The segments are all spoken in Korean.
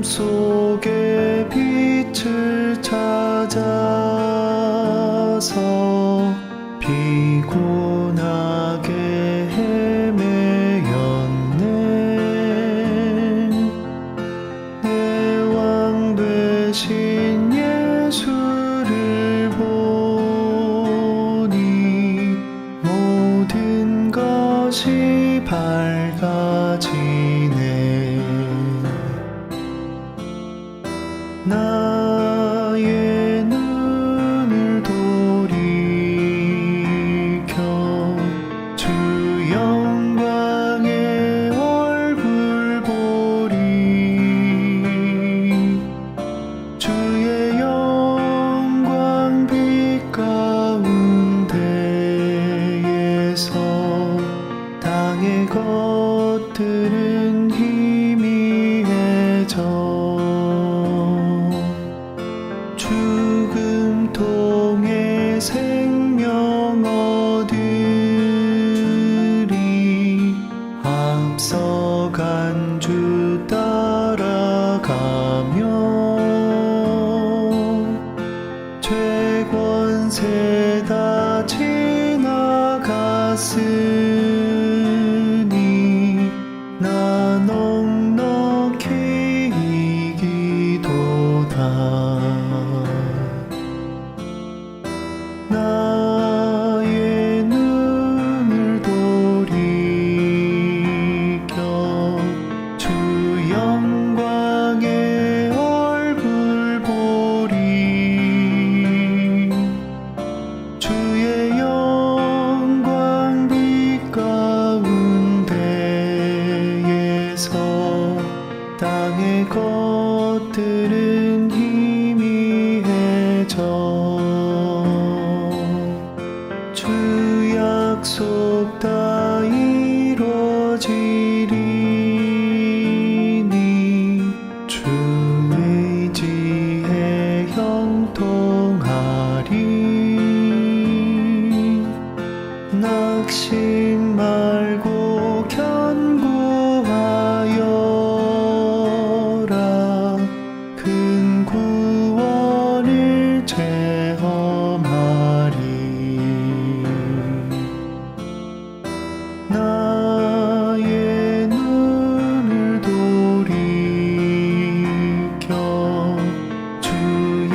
속에 빛을 찾아서 피곤하게 헤매였네. 내 왕 되신 예수를 보니 모든 것이 밝아지네. 나의 눈을 돌이켜 주 영광의 얼굴 보리. 주의 영광 빛 가운데에서 땅의 것들은 희미해져 죽음통의 생명 얻으리. 앞서간 주 따라가며 죄권세 다 지나갔으니 나 넉넉히 이기도다. 나의 눈을 돌이켜 주 영광의 얼굴 보리. 주의 영광 빛 가운데에서 땅의 것들은 희미해져 주 약속 다 이루어지리니 주 의지에 형통하리. 낙심 말고 견고하여라. 큰 구원을 체험하리. 나의 눈을 돌이켜 주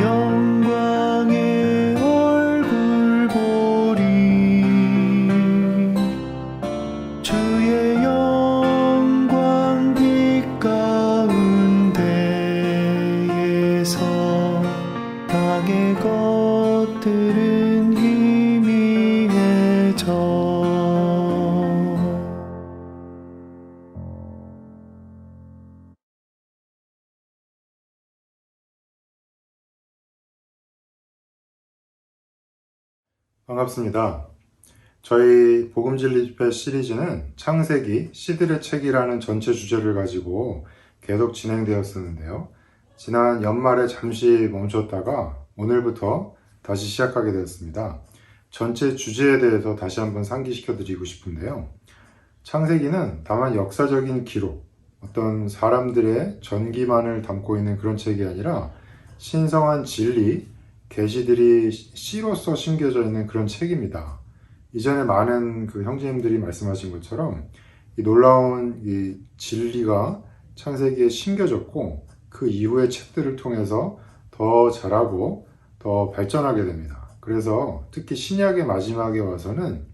영광의 얼굴 보리. 주의 영광 빛 가운데에서 땅의 것들은 희미해져 반갑습니다. 저희 복음진리 집회 시리즈는 창세기, 씨들의 책이라는 전체 주제를 가지고 계속 진행되었었는데요. 지난 연말에 잠시 멈췄다가 오늘부터 다시 시작하게 되었습니다. 전체 주제에 대해서 다시 한번 상기시켜 드리고 싶은데요. 창세기는 다만 역사적인 기록, 어떤 사람들의 전기만을 담고 있는 그런 책이 아니라 신성한 진리, 계시들이 씨로서 심겨져 있는 그런 책입니다. 이전에 많은 그 형제님들이 말씀하신 것처럼 이 놀라운 이 진리가 창세기에 심겨졌고 그 이후의 책들을 통해서 더 자라고 더 발전하게 됩니다. 그래서 특히 신약의 마지막에 와서는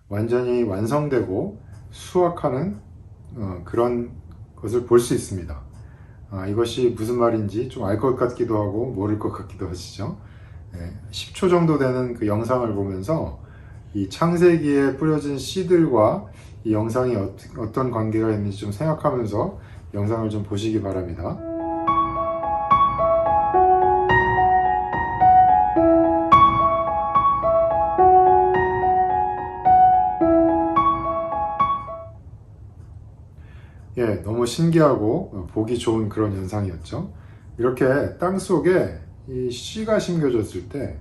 완전히 완성되고 수확하는 그런 것을 볼 수 있습니다. 이것이 무슨 말인지 좀 알 것 같기도 하고 모를 것 같기도 하시죠. 10초 정도 되는 그 영상을 보면서 이 창세기에 뿌려진 씨들과 이 영상이 어떤 관계가 있는지 좀 생각하면서 영상을 좀 보시기 바랍니다. 너무 신기하고 보기 좋은 그런 현상이었죠. 이렇게 땅 속에 이 씨가 심겨졌을 때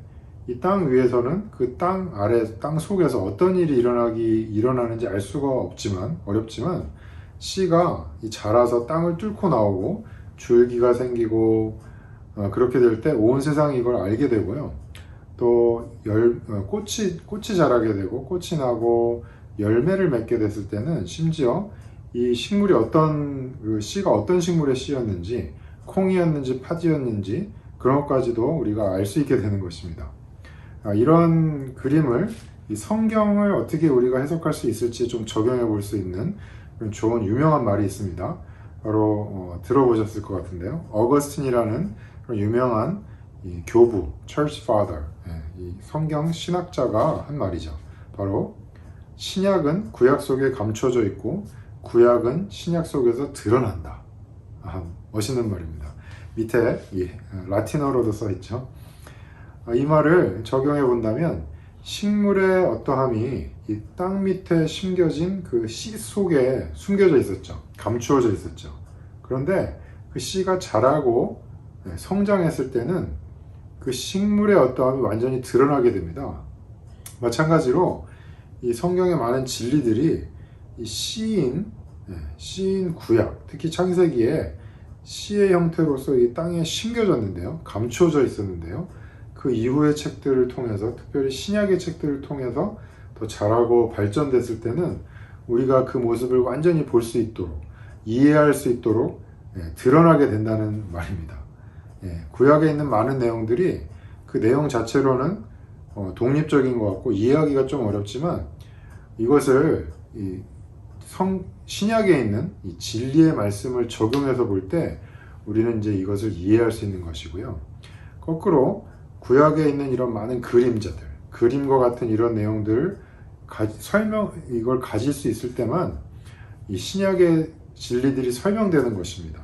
이 땅 위에서는 그 땅 아래, 땅 속에서 어떤 일이 일어나는지 알 수가 어렵지만 씨가 자라서 땅을 뚫고 나오고 줄기가 생기고 그렇게 될 때 온 세상이 이걸 알게 되고요. 또 꽃이 자라게 되고 꽃이 나고 열매를 맺게 됐을 때는 심지어 이 식물이 그 씨가 어떤 식물의 씨였는지 콩이었는지 파지였는지 그런 것까지도 우리가 알 수 있게 되는 것입니다. 이런 그림을 이 성경을 어떻게 우리가 해석할 수 있을지 좀 적용해 볼 수 있는 그런 좋은 유명한 말이 있습니다. 바로 들어보셨을 것 같은데요. 어거스틴이라는 그런 유명한 이 교부, Church Father, 이 성경 신학자가 한 말이죠. 바로 신약은 구약 속에 감춰져 있고 구약은 신약 속에서 드러난다. 멋있는 말입니다. 밑에 이 라틴어로도 써 있죠. 이 말을 적용해 본다면 식물의 어떠함이 이 땅 밑에 심겨진 그 씨 속에 숨겨져 있었죠. 감추어져 있었죠. 그런데 그 씨가 자라고 성장했을 때는 그 식물의 어떠함이 완전히 드러나게 됩니다. 마찬가지로 이 성경의 많은 진리들이 이 씨인 구약, 특히 창세기에 씨의 형태로서 이 땅에 심겨졌는데요. 감추어져 있었는데요. 그 이후의 책들을 통해서, 특별히 신약의 책들을 통해서 더 자라고 발전됐을 때는 우리가 그 모습을 완전히 볼 수 있도록, 이해할 수 있도록 드러나게 된다는 말입니다. 구약에 있는 많은 내용들이 그 내용 자체로는 독립적인 것 같고 이해하기가 좀 어렵지만 이것을 신약에 있는 이 진리의 말씀을 적용해서 볼 때 우리는 이제 이것을 이해할 수 있는 것이고요. 거꾸로 구약에 있는 이런 많은 그림자들, 그림과 같은 이런 내용들 이걸 가질 수 있을 때만 이 신약의 진리들이 설명되는 것입니다.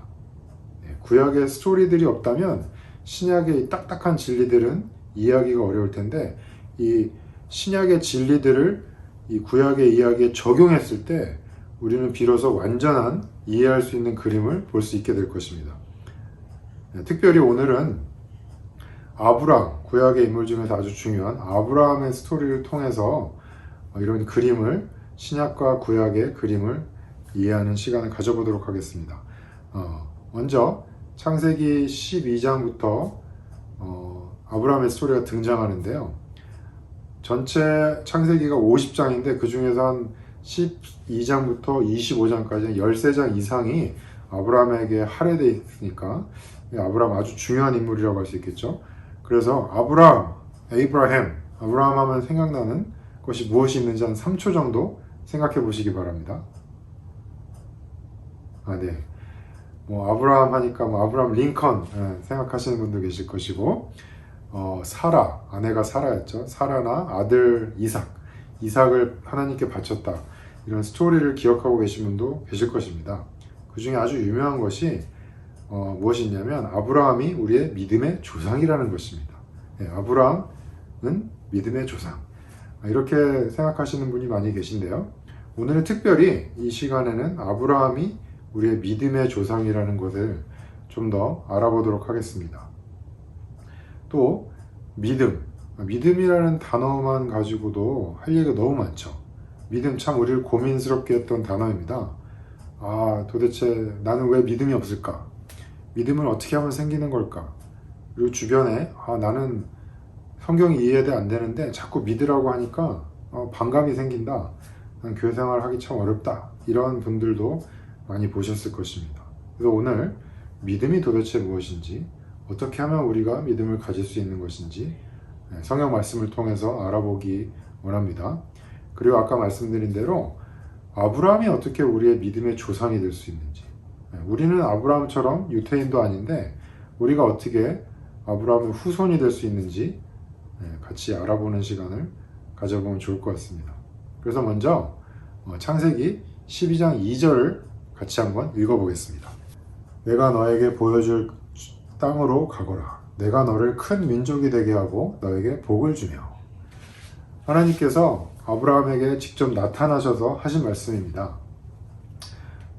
구약의 스토리들이 없다면 신약의 이 딱딱한 진리들은 이해하기가 어려울 텐데 이 신약의 진리들을 이 구약의 이야기에 적용했을 때 우리는 비로소 완전한 이해할 수 있는 그림을 볼 수 있게 될 것입니다. 특별히 오늘은 아브라함, 구약의 인물 중에서 아주 중요한 아브라함의 스토리를 통해서 이런 그림을, 신약과 구약의 그림을 이해하는 시간을 가져보도록 하겠습니다. 먼저 창세기 12장부터 아브라함의 스토리가 등장하는데요. 전체 창세기가 50장인데 그 중에서 한 12장부터 25장까지 13장 이상이 아브라함에게 할애되어 있으니까 아브라함 아주 중요한 인물이라고 할 수 있겠죠. 그래서 아브라함 하면 생각나는 것이 무엇이 있는지 한 3초 정도 생각해 보시기 바랍니다. 아브라함 하니까 아브라함 링컨 생각하시는 분도 계실 것이고 사라, 아내가 사라였죠. 사라나 아들 이삭을 하나님께 바쳤다. 이런 스토리를 기억하고 계신 분도 계실 것입니다. 그 중에 아주 유명한 것이 무엇이 있냐면 아브라함이 우리의 믿음의 조상이라는 것입니다. 아브라함은 믿음의 조상. 이렇게 생각하시는 분이 많이 계신데요. 오늘은 특별히 이 시간에는 아브라함이 우리의 믿음의 조상이라는 것을 좀 더 알아보도록 하겠습니다. 또 믿음이라는 단어만 가지고도 할 얘기가 너무 많죠. 믿음 참 우리를 고민스럽게 했던 단어입니다. 도대체 나는 왜 믿음이 없을까? 믿음은 어떻게 하면 생기는 걸까? 그리고 주변에 나는 성경이 이해가 안 되는데 자꾸 믿으라고 하니까 반감이 생긴다. 난 교회 생활하기 참 어렵다. 이런 분들도 많이 보셨을 것입니다. 그래서 오늘 믿음이 도대체 무엇인지, 어떻게 하면 우리가 믿음을 가질 수 있는 것인지 성경 말씀을 통해서 알아보기 원합니다. 그리고 아까 말씀드린 대로 아브라함이 어떻게 우리의 믿음의 조상이 될 수 있는지, 우리는 아브라함처럼 유태인도 아닌데 우리가 어떻게 아브라함의 후손이 될 수 있는지 같이 알아보는 시간을 가져보면 좋을 것 같습니다. 그래서 먼저 창세기 12장 2절을 같이 한번 읽어보겠습니다. 내가 너에게 보여줄 땅으로 가거라. 내가 너를 큰 민족이 되게 하고 너에게 복을 주며. 하나님께서 아브라함에게 직접 나타나셔서 하신 말씀입니다.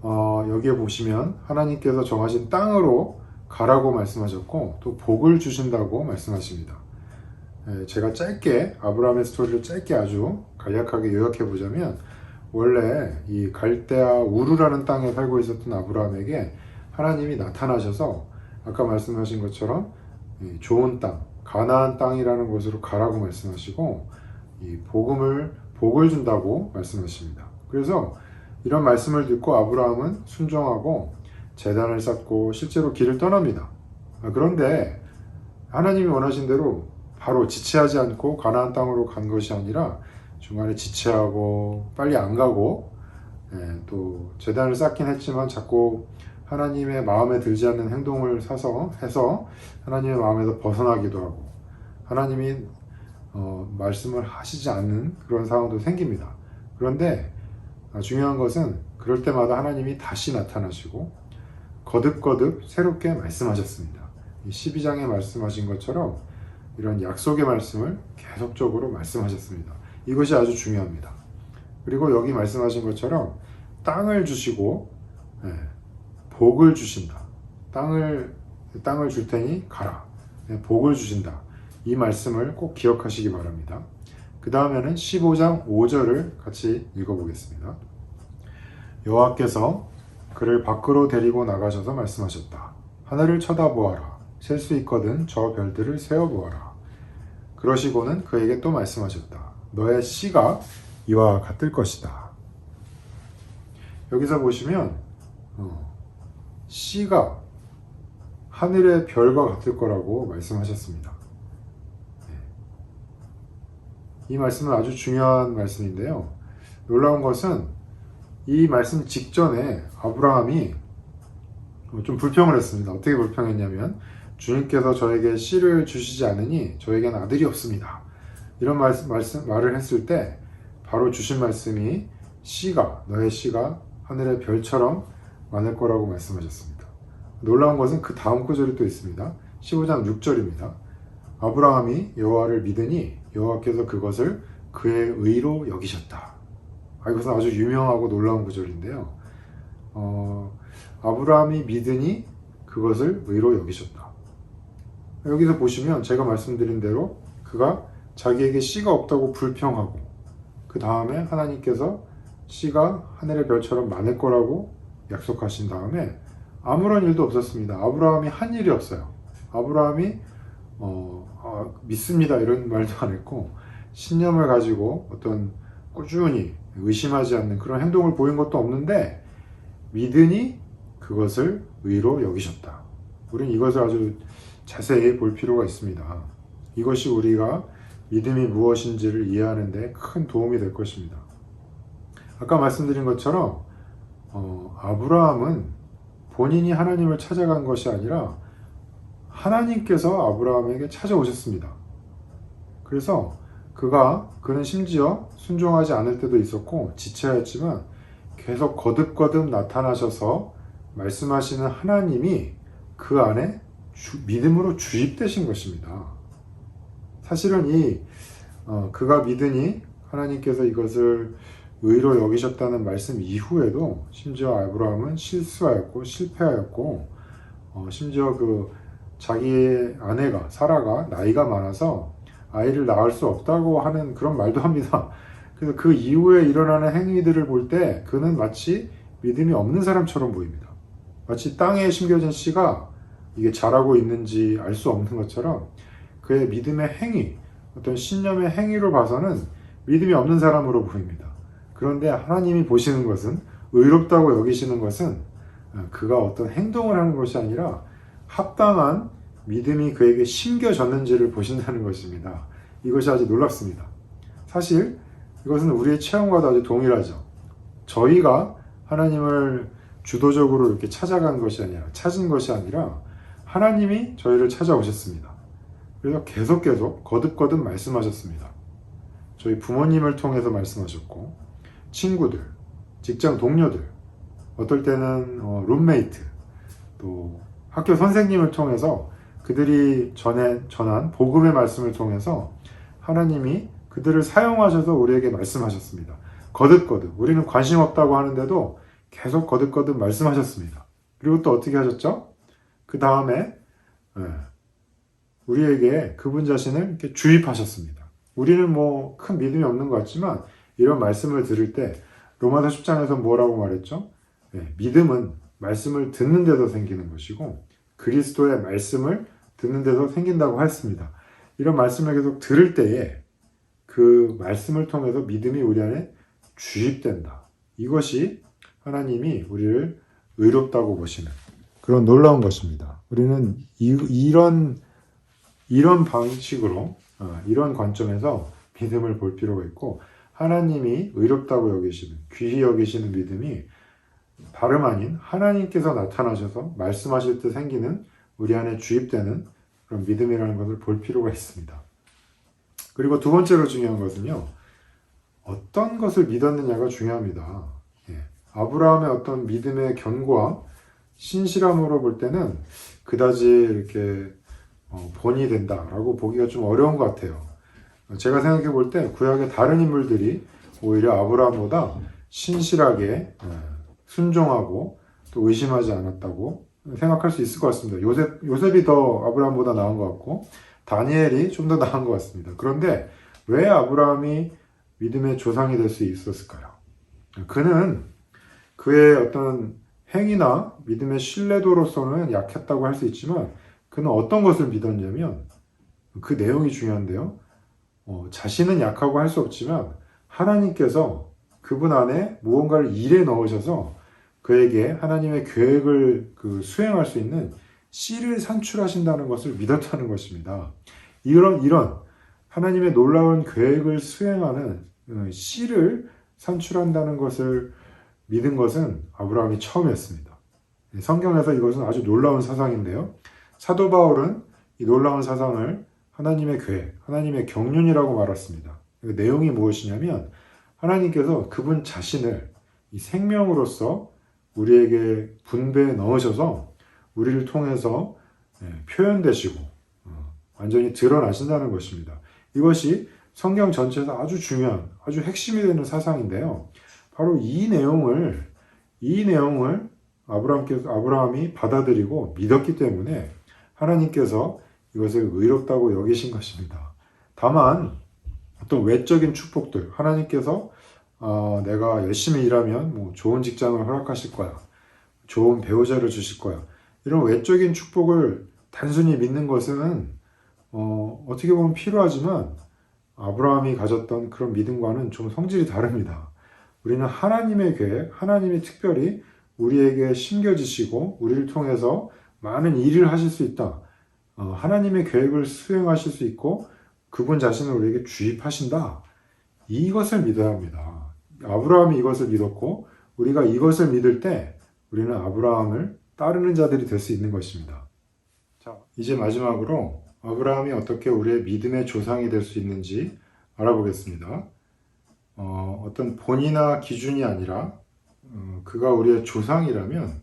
여기에 보시면 하나님께서 정하신 땅으로 가라고 말씀하셨고 또 복을 주신다고 말씀하십니다. 제가 짧게 아브라함의 스토리를 짧게 아주 간략하게 요약해 보자면 원래 이 갈대아 우르라는 땅에 살고 있었던 아브라함에게 하나님이 나타나셔서 아까 말씀하신 것처럼 이 좋은 땅, 가나안 땅이라는 곳으로 가라고 말씀하시고 이 복을 준다고 말씀하십니다. 그래서 이런 말씀을 듣고 아브라함은 순종하고 제단을 쌓고 실제로 길을 떠납니다. 그런데 하나님이 원하신 대로 바로 지체하지 않고 가나안 땅으로 간 것이 아니라 중간에 지체하고 빨리 안 가고 또 제단을 쌓긴 했지만 자꾸 하나님의 마음에 들지 않는 행동을 해서 하나님의 마음에서 벗어나기도 하고 하나님이 말씀을 하시지 않는 그런 상황도 생깁니다. 그런데 중요한 것은 그럴 때마다 하나님이 다시 나타나시고 거듭거듭 새롭게 말씀하셨습니다. 이 12장에 말씀하신 것처럼 이런 약속의 말씀을 계속적으로 말씀하셨습니다. 이것이 아주 중요합니다. 그리고 여기 말씀하신 것처럼 땅을 주시고 복을 주신다. 땅을 줄 테니 가라. 복을 주신다. 이 말씀을 꼭 기억하시기 바랍니다. 그 다음에는 15장 5절을 같이 읽어보겠습니다. 여호와께서 그를 밖으로 데리고 나가셔서 말씀하셨다. 하늘을 쳐다보아라. 셀 수 있거든 저 별들을 세어보아라. 그러시고는 그에게 또 말씀하셨다. 너의 씨가 이와 같을 것이다. 여기서 보시면 씨가 하늘의 별과 같을 거라고 말씀하셨습니다. 이 말씀은 아주 중요한 말씀인데요. 놀라운 것은 이 말씀 직전에 아브라함이 좀 불평을 했습니다. 어떻게 불평했냐면 주님께서 저에게 씨를 주시지 않으니 저에게는 아들이 없습니다. 이런 말을 했을 때 바로 주신 말씀이 너의 씨가 하늘의 별처럼 많을 거라고 말씀하셨습니다. 놀라운 것은 그 다음 구절이 또 있습니다. 15장 6절입니다. 아브라함이 여호와를 믿으니 여호와께서 그것을 그의 의로 여기셨다. 이것은 아주 유명하고 놀라운 구절인데요. 아브라함이 믿으니 그것을 의로 여기셨다. 여기서 보시면 제가 말씀드린 대로 그가 자기에게 씨가 없다고 불평하고 그 다음에 하나님께서 씨가 하늘의 별처럼 많을 거라고 약속하신 다음에 아무런 일도 없었습니다. 아브라함이 한 일이 없어요. 아브라함이 믿습니다 이런 말도 안 했고 신념을 가지고 어떤 꾸준히 의심하지 않는 그런 행동을 보인 것도 없는데 믿으니 그것을 의로 여기셨다. 우리는 이것을 아주 자세히 볼 필요가 있습니다. 이것이 우리가 믿음이 무엇인지를 이해하는 데 큰 도움이 될 것입니다. 아까 말씀드린 것처럼 아브라함은 본인이 하나님을 찾아간 것이 아니라 하나님께서 아브라함에게 찾아오셨습니다. 그래서 그는 심지어 순종하지 않을 때도 있었고 지체하였지만 계속 거듭거듭 나타나셔서 말씀하시는 하나님이 그 안에 믿음으로 주입되신 것입니다. 사실은 그가 믿으니 하나님께서 이것을 의로 여기셨다는 말씀 이후에도 심지어 아브라함은 실수하였고 실패하였고 심지어 자기의 아내가 사라가 나이가 많아서 아이를 낳을 수 없다고 하는 그런 말도 합니다. 그래서 그 이후에 일어나는 행위들을 볼 때 그는 마치 믿음이 없는 사람처럼 보입니다. 마치 땅에 심겨진 씨가 이게 자라고 있는지 알 수 없는 것처럼 그의 믿음의 행위, 어떤 신념의 행위로 봐서는 믿음이 없는 사람으로 보입니다. 그런데 하나님이 보시는 것은 의롭다고 여기시는 것은 그가 어떤 행동을 하는 것이 아니라 합당한 믿음이 그에게 심겨졌는지를 보신다는 것입니다. 이것이 아주 놀랍습니다. 사실 이것은 우리의 체험과도 아주 동일하죠. 저희가 하나님을 주도적으로 이렇게 찾은 것이 아니라 하나님이 저희를 찾아오셨습니다. 그래서 계속 거듭거듭 말씀하셨습니다. 저희 부모님을 통해서 말씀하셨고 친구들, 직장 동료들, 어떨 때는 룸메이트, 또 학교 선생님을 통해서 그들이 전한 복음의 말씀을 통해서 하나님이 그들을 사용하셔서 우리에게 말씀하셨습니다. 거듭거듭 우리는 관심 없다고 하는데도 계속 거듭거듭 말씀하셨습니다. 그리고 또 어떻게 하셨죠? 그 다음에 우리에게 그분 자신을 이렇게 주입하셨습니다. 우리는 큰 믿음이 없는 것 같지만 이런 말씀을 들을 때 로마서 10장에서 뭐라고 말했죠? 믿음은 말씀을 듣는 데서 생기는 것이고 그리스도의 말씀을 듣는 데서 생긴다고 했습니다. 이런 말씀을 계속 들을 때에 그 말씀을 통해서 믿음이 우리 안에 주입된다. 이것이 하나님이 우리를 의롭다고 보시는 그런 놀라운 것입니다. 우리는 이런 방식으로 이런 관점에서 믿음을 볼 필요가 있고 하나님이 의롭다고 여기시는 귀히 여기시는 믿음이 다름 아닌 하나님께서 나타나셔서 말씀하실 때 생기는 우리 안에 주입되는 그런 믿음이라는 것을 볼 필요가 있습니다. 그리고 두 번째로 중요한 것은요. 어떤 것을 믿었느냐가 중요합니다. 아브라함의 어떤 믿음의 견고함, 신실함으로 볼 때는 그다지 이렇게 본이 된다라고 보기가 좀 어려운 것 같아요. 제가 생각해 볼 때 구약의 다른 인물들이 오히려 아브라함보다 신실하게 순종하고 또 의심하지 않았다고 생각할 수 있을 것 같습니다. 요셉이 더 아브라함보다 나은 것 같고 다니엘이 좀 더 나은 것 같습니다. 그런데 왜 아브라함이 믿음의 조상이 될 수 있었을까요? 그는 그의 어떤 행위나 믿음의 신뢰도로서는 약했다고 할 수 있지만 그는 어떤 것을 믿었냐면 그 내용이 중요한데요. 자신은 약하고 할 수 없지만 하나님께서 그분 안에 무언가를 일에 넣으셔서 그에게 하나님의 계획을 수행할 수 있는 씨를 산출하신다는 것을 믿었다는 것입니다. 이런 하나님의 놀라운 계획을 수행하는 씨를 산출한다는 것을 믿은 것은 아브라함이 처음이었습니다. 성경에서 이것은 아주 놀라운 사상인데요. 사도 바울은 이 놀라운 사상을 하나님의 계획, 하나님의 경륜이라고 말했습니다. 그 내용이 무엇이냐면 하나님께서 그분 자신을 이 생명으로서 우리에게 분배해 넣으셔서 우리를 통해서 표현되시고 완전히 드러나신다는 것입니다. 이것이 성경 전체에서 아주 중요한, 아주 핵심이 되는 사상인데요. 바로 이 내용을 아브라함이 받아들이고 믿었기 때문에 하나님께서 이것을 의롭다고 여기신 것입니다. 다만 어떤 외적인 축복들, 하나님께서 내가 열심히 일하면 좋은 직장을 허락하실 거야, 좋은 배우자를 주실 거야, 이런 외적인 축복을 단순히 믿는 것은 어떻게 보면 필요하지만 아브라함이 가졌던 그런 믿음과는 좀 성질이 다릅니다. 우리는 하나님의 계획, 하나님이 특별히 우리에게 심겨지시고 우리를 통해서 많은 일을 하실 수 있다. 하나님의 계획을 수행하실 수 있고 그분 자신을 우리에게 주입하신다. 이것을 믿어야 합니다. 아브라함이 이것을 믿었고 우리가 이것을 믿을 때 우리는 아브라함을 따르는 자들이 될 수 있는 것입니다. 자, 이제 마지막으로 아브라함이 어떻게 우리의 믿음의 조상이 될 수 있는지 알아보겠습니다. 어떤 본이나 기준이 아니라 그가 우리의 조상이라면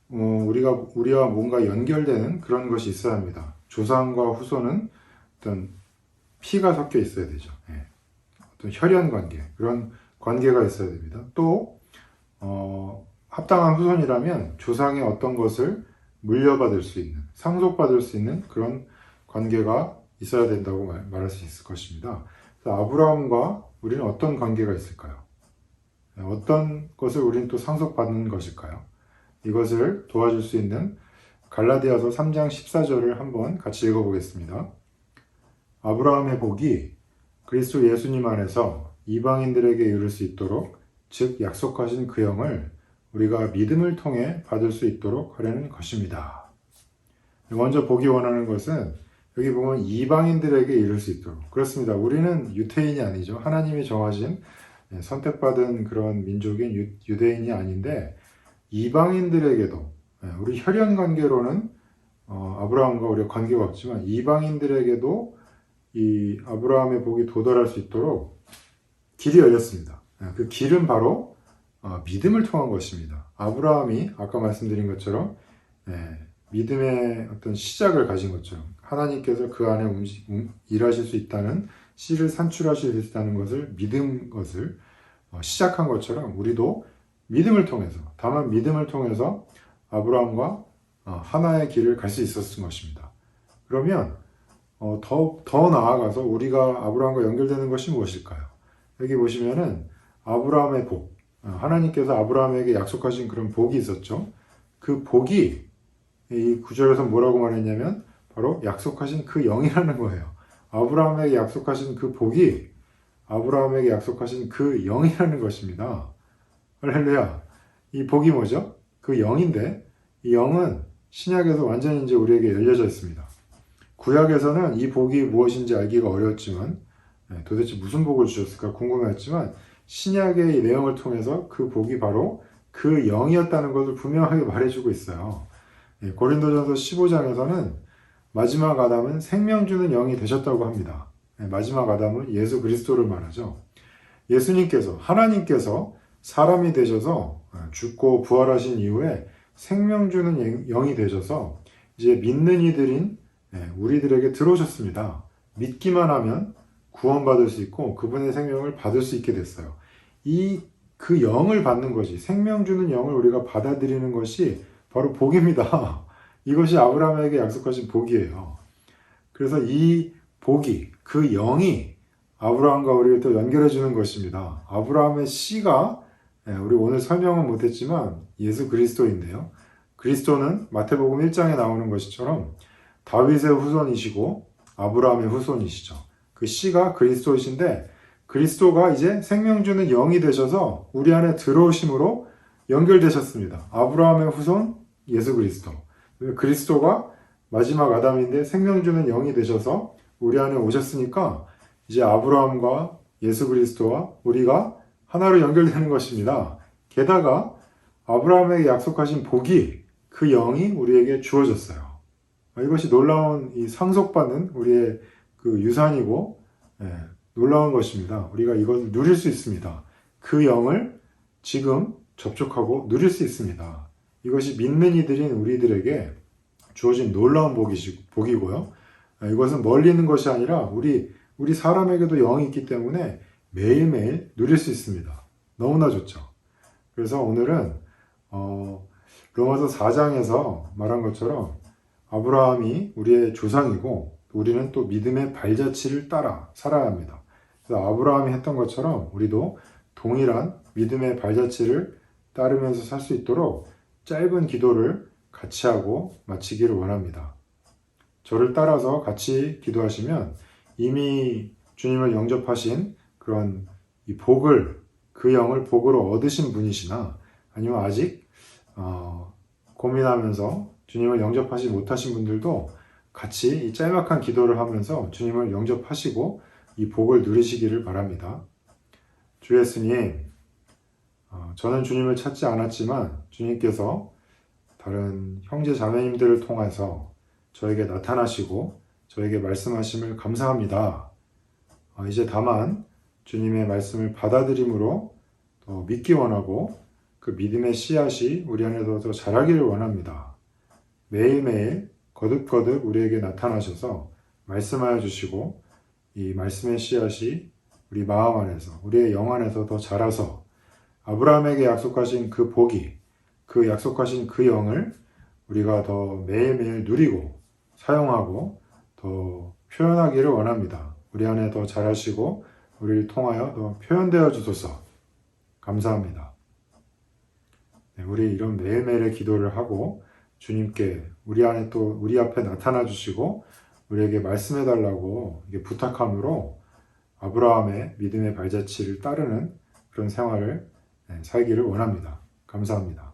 우리와 뭔가 연결되는 그런 것이 있어야 합니다. 조상과 후손은 어떤 피가 섞여 있어야 되죠. 어떤 혈연 관계, 그런 관계가 있어야 됩니다. 또 합당한 후손이라면 조상의 어떤 것을 물려받을 수 있는, 상속받을 수 있는 그런 관계가 있어야 된다고 말할 수 있을 것입니다. 그래서 아브라함과 우리는 어떤 관계가 있을까요? 어떤 것을 우리는 또 상속받는 것일까요? 이것을 도와줄 수 있는 갈라디아서 3장 14절을 한번 같이 읽어보겠습니다. 아브라함의 복이 그리스도 예수님 안에서 이방인들에게 이룰 수 있도록, 즉 약속하신 그 영을 우리가 믿음을 통해 받을 수 있도록 하려는 것입니다. 먼저 보기 원하는 것은 여기 보면 이방인들에게 이룰 수 있도록. 그렇습니다. 우리는 유태인이 아니죠. 하나님이 정하신 선택받은 그런 민족인 유대인이 아닌데 이방인들에게도, 우리 혈연 관계로는 아브라함과 우리가 관계가 없지만 이방인들에게도 이 아브라함의 복이 도달할 수 있도록 길이 열렸습니다. 그 길은 바로 믿음을 통한 것입니다. 아브라함이 아까 말씀드린 것처럼 믿음의 어떤 시작을 가진 것처럼 하나님께서 그 안에 일하실 수 있다는 씨를 산출하실 수 있다는 것을 믿은 것을 시작한 것처럼 우리도 믿음을 통해서, 다만 믿음을 통해서 아브라함과 하나의 길을 갈 수 있었던 것입니다. 그러면 더 나아가서 우리가 아브라함과 연결되는 것이 무엇일까요? 여기 보시면은 아브라함의 복, 하나님께서 아브라함에게 약속하신 그런 복이 있었죠. 그 복이 이 구절에서 뭐라고 말했냐면 바로 약속하신 그 영이라는 거예요. 아브라함에게 약속하신 그 복이 아브라함에게 약속하신 그 영이라는 것입니다. 할렐루야. 이 복이 뭐죠? 그 영인데 이 영은 신약에서 완전히 이제 우리에게 열려져 있습니다. 구약에서는 이 복이 무엇인지 알기가 어려웠지만 도대체 무슨 복을 주셨을까 궁금했지만 신약의 이 내용을 통해서 그 복이 바로 그 영이었다는 것을 분명하게 말해주고 있어요. 고린도전서 15장에서는 마지막 아담은 생명 주는 영이 되셨다고 합니다. 마지막 아담은 예수 그리스도를 말하죠. 예수님께서 하나님께서 사람이 되셔서 죽고 부활하신 이후에 생명 주는 영이 되셔서 이제 믿는 이들인 우리들에게 들어오셨습니다. 믿기만 하면 구원받을 수 있고 그분의 생명을 받을 수 있게 됐어요. 그 영을 받는 것이 생명 주는 영을 우리가 받아들이는 것이 바로 복입니다. 이것이 아브라함에게 약속하신 복이에요. 그래서 이 복이 그 영이 아브라함과 우리를 또 연결해 주는 것입니다. 아브라함의 씨가 우리 오늘 설명은 못했지만 예수 그리스도인데요. 그리스도는 마태복음 1장에 나오는 것처럼 다윗의 후손이시고 아브라함의 후손이시죠. 그 씨가 그리스도이신데 그리스도가 이제 생명 주는 영이 되셔서 우리 안에 들어오심으로 연결되셨습니다. 아브라함의 후손 예수 그리스도. 그리스도가 마지막 아담인데 생명 주는 영이 되셔서 우리 안에 오셨으니까 이제 아브라함과 예수 그리스도와 우리가 하나로 연결되는 것입니다. 게다가 아브라함에게 약속하신 복이 그 영이 우리에게 주어졌어요. 이것이 놀라운 이 상속받는 우리의 그 유산이고 놀라운 것입니다. 우리가 이것을 누릴 수 있습니다. 그 영을 지금 접촉하고 누릴 수 있습니다. 이것이 믿는 이들인 우리들에게 주어진 놀라운 복이고요. 이것은 멀리 있는 것이 아니라 우리 사람에게도 영이 있기 때문에 매일매일 누릴 수 있습니다. 너무나 좋죠. 그래서 오늘은 로마서 4장에서 말한 것처럼 아브라함이 우리의 조상이고 우리는 또 믿음의 발자취를 따라 살아야 합니다. 그래서 아브라함이 했던 것처럼 우리도 동일한 믿음의 발자취를 따르면서 살 수 있도록 짧은 기도를 같이 하고 마치기를 원합니다. 저를 따라서 같이 기도하시면 이미 주님을 영접하신 그런 이 복을, 그 영을 복으로 얻으신 분이시나 아니면 아직 고민하면서 주님을 영접하지 못하신 분들도 같이 이 짤막한 기도를 하면서 주님을 영접하시고 이 복을 누리시기를 바랍니다. 주 예수님, 저는 주님을 찾지 않았지만 주님께서 다른 형제 자매님들을 통해서 저에게 나타나시고 저에게 말씀하심을 감사합니다. 이제 다만 주님의 말씀을 받아들임으로 더 믿기 원하고 그 믿음의 씨앗이 우리 안에서 더 자라기를 원합니다. 매일매일 거듭거듭 우리에게 나타나셔서 말씀하여 주시고 이 말씀의 씨앗이 우리 마음 안에서 우리의 영 안에서 더 자라서 아브라함에게 약속하신 그 복이 그 약속하신 그 영을 우리가 더 매일매일 누리고 사용하고 더 표현하기를 원합니다. 우리 안에 더 자라시고 우리를 통하여 더 표현되어 주소서. 감사합니다. 우리 이런 매일매일의 기도를 하고 주님께 우리 안에 또 우리 앞에 나타나 주시고 우리에게 말씀해 달라고 부탁함으로 아브라함의 믿음의 발자취를 따르는 그런 생활을 살기를 원합니다. 감사합니다.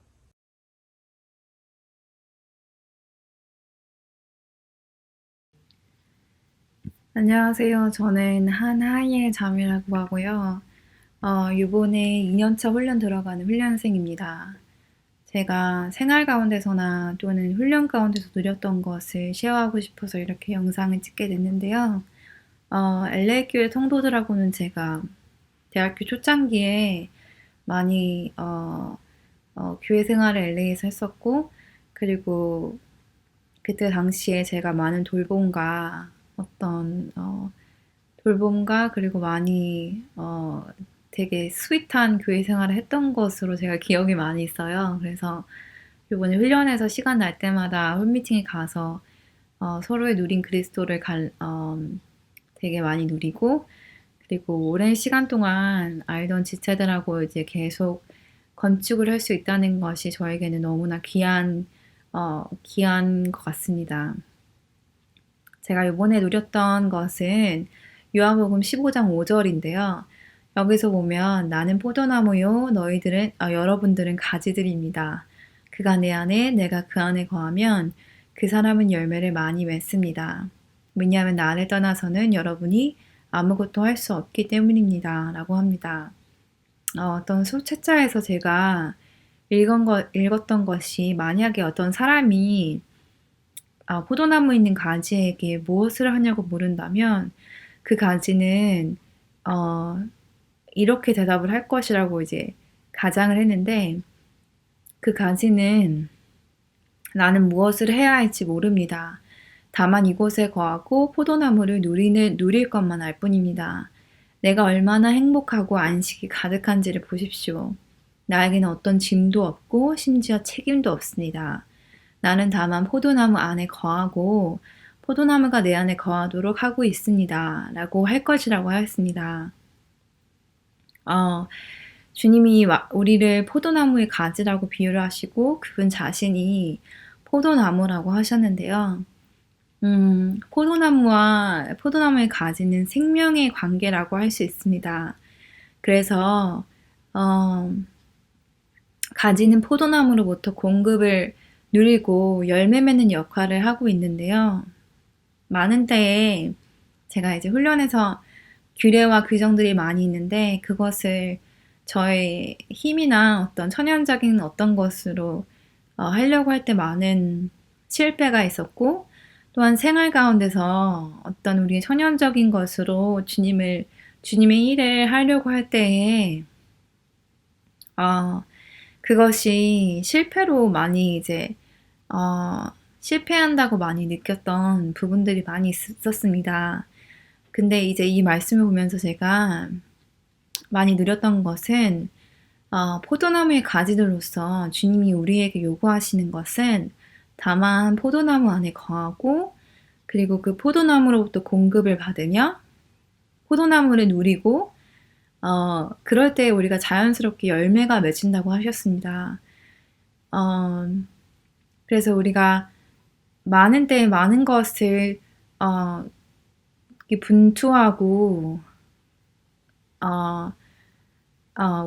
안녕하세요. 저는 한하이의 자매라고 하고요. 이번에 2년차 훈련 들어가는 훈련생입니다. 제가 생활 가운데서나 또는 훈련 가운데서 누렸던 것을 쉐어하고 싶어서 이렇게 영상을 찍게 됐는데요. LA 교회 성도들하고는 제가 대학교 초창기에 많이 교회 생활을 LA에서 했었고, 그리고 그때 당시에 제가 많은 돌봄과 그리고 많이 되게 스윗한 교회 생활을 했던 것으로 제가 기억이 많이 있어요. 그래서 이번에 훈련해서 시간 날 때마다 홀미팅에 가서 서로의 누린 그리스도를 되게 많이 누리고, 그리고 오랜 시간 동안 알던 지체들하고 이제 계속 건축을 할 수 있다는 것이 저에게는 너무나 귀한 것 같습니다. 제가 이번에 누렸던 것은 요한복음 15장 5절인데요. 여기서 보면 나는 포도나무요 여러분들은 가지들입니다. 그가 내 안에 내가 그 안에 거하면 그 사람은 열매를 많이 맺습니다. 왜냐하면 나를 떠나서는 여러분이 아무것도 할 수 없기 때문입니다. 라고 합니다. 어떤 책자에서 제가 읽었던 것이 만약에 어떤 사람이 포도나무 있는 가지에게 무엇을 하냐고 물은다면 그 가지는 이렇게 대답을 할 것이라고 이제 가정을 했는데 그 가지는 나는 무엇을 해야 할지 모릅니다. 다만 이곳에 거하고 포도나무를 누릴 것만 알 뿐입니다. 내가 얼마나 행복하고 안식이 가득한지를 보십시오. 나에게는 어떤 짐도 없고 심지어 책임도 없습니다. 나는 다만 포도나무 안에 거하고 포도나무가 내 안에 거하도록 하고 있습니다. 라고 할 것이라고 하였습니다. 주님이 우리를 포도나무의 가지라고 비유를 하시고 그분 자신이 포도나무라고 하셨는데요. 포도나무의 가지는 생명의 관계라고 할 수 있습니다. 그래서 가지는 포도나무로부터 공급을 누리고 열매 맺는 역할을 하고 있는데요. 많은 때에 제가 이제 훈련에서 규례와 규정들이 많이 있는데 그것을 저의 힘이나 어떤 천연적인 어떤 것으로 하려고 할 때 많은 실패가 있었고 또한 생활 가운데서 어떤 우리의 천연적인 것으로 주님의 일을 하려고 할 때에 그것이 실패로 많이 이제 실패한다고 많이 느꼈던 부분들이 많이 있었습니다. 근데 이제 이 말씀을 보면서 제가 많이 누렸던 것은 포도나무의 가지들로서 주님이 우리에게 요구하시는 것은 다만 포도나무 안에 거하고 그리고 그 포도나무로부터 공급을 받으며 포도나무를 누리고 그럴 때 우리가 자연스럽게 열매가 맺힌다고 하셨습니다. 그래서 우리가 많은 때에 많은 것을 분투하고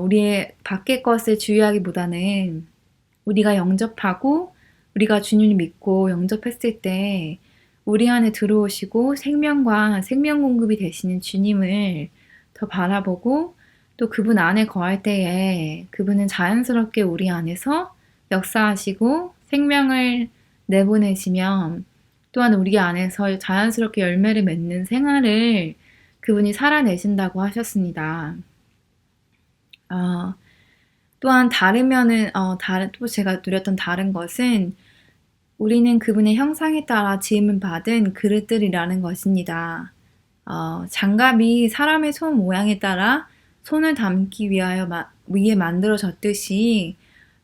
우리의 밖의 것을 주의하기보다는 우리가 영접하고 우리가 주님을 믿고 영접했을 때 우리 안에 들어오시고 생명과 생명 공급이 되시는 주님을 더 바라보고 또 그분 안에 거할 때에 그분은 자연스럽게 우리 안에서 역사하시고 생명을 내보내시며 또한 우리 안에서 자연스럽게 열매를 맺는 생활을 그분이 살아내신다고 하셨습니다. 또한 또 제가 누렸던 다른 것은 우리는 그분의 형상에 따라 지음을 받은 그릇들이라는 것입니다. 장갑이 사람의 손 모양에 따라 손을 담기 위해 만들어졌듯이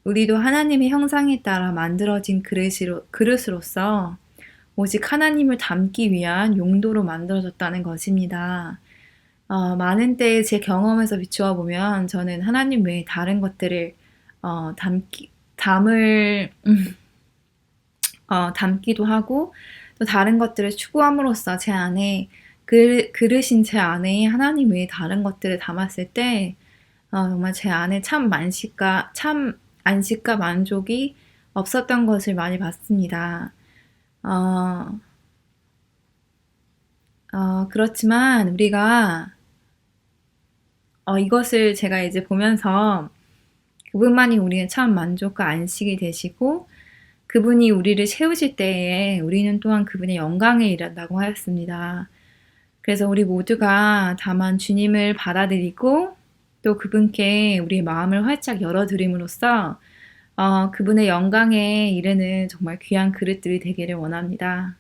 우리도 하나님의 형상에 따라 만들어진 그릇으로서 오직 하나님을 담기 위한 용도로 만들어졌다는 것입니다. 많은 때에 제 경험에서 비추어 보면 저는 하나님 외에 다른 것들을 담기도 하고 또 다른 것들을 추구함으로써 제 안에 그릇인 제 안에 하나님 외에 다른 것들을 담았을 때 정말 제 안에 참 안식과 만족이 없었던 것을 많이 봤습니다. 그렇지만 우리가 이것을 제가 이제 보면서 그분만이 우리의 참 만족과 안식이 되시고 그분이 우리를 세우실 때에 우리는 또한 그분의 영광에 이른다고 하였습니다. 그래서 우리 모두가 다만 주님을 받아들이고 또 그분께 우리의 마음을 활짝 열어드림으로써 그분의 영광에 이르는 정말 귀한 그릇들이 되기를 원합니다.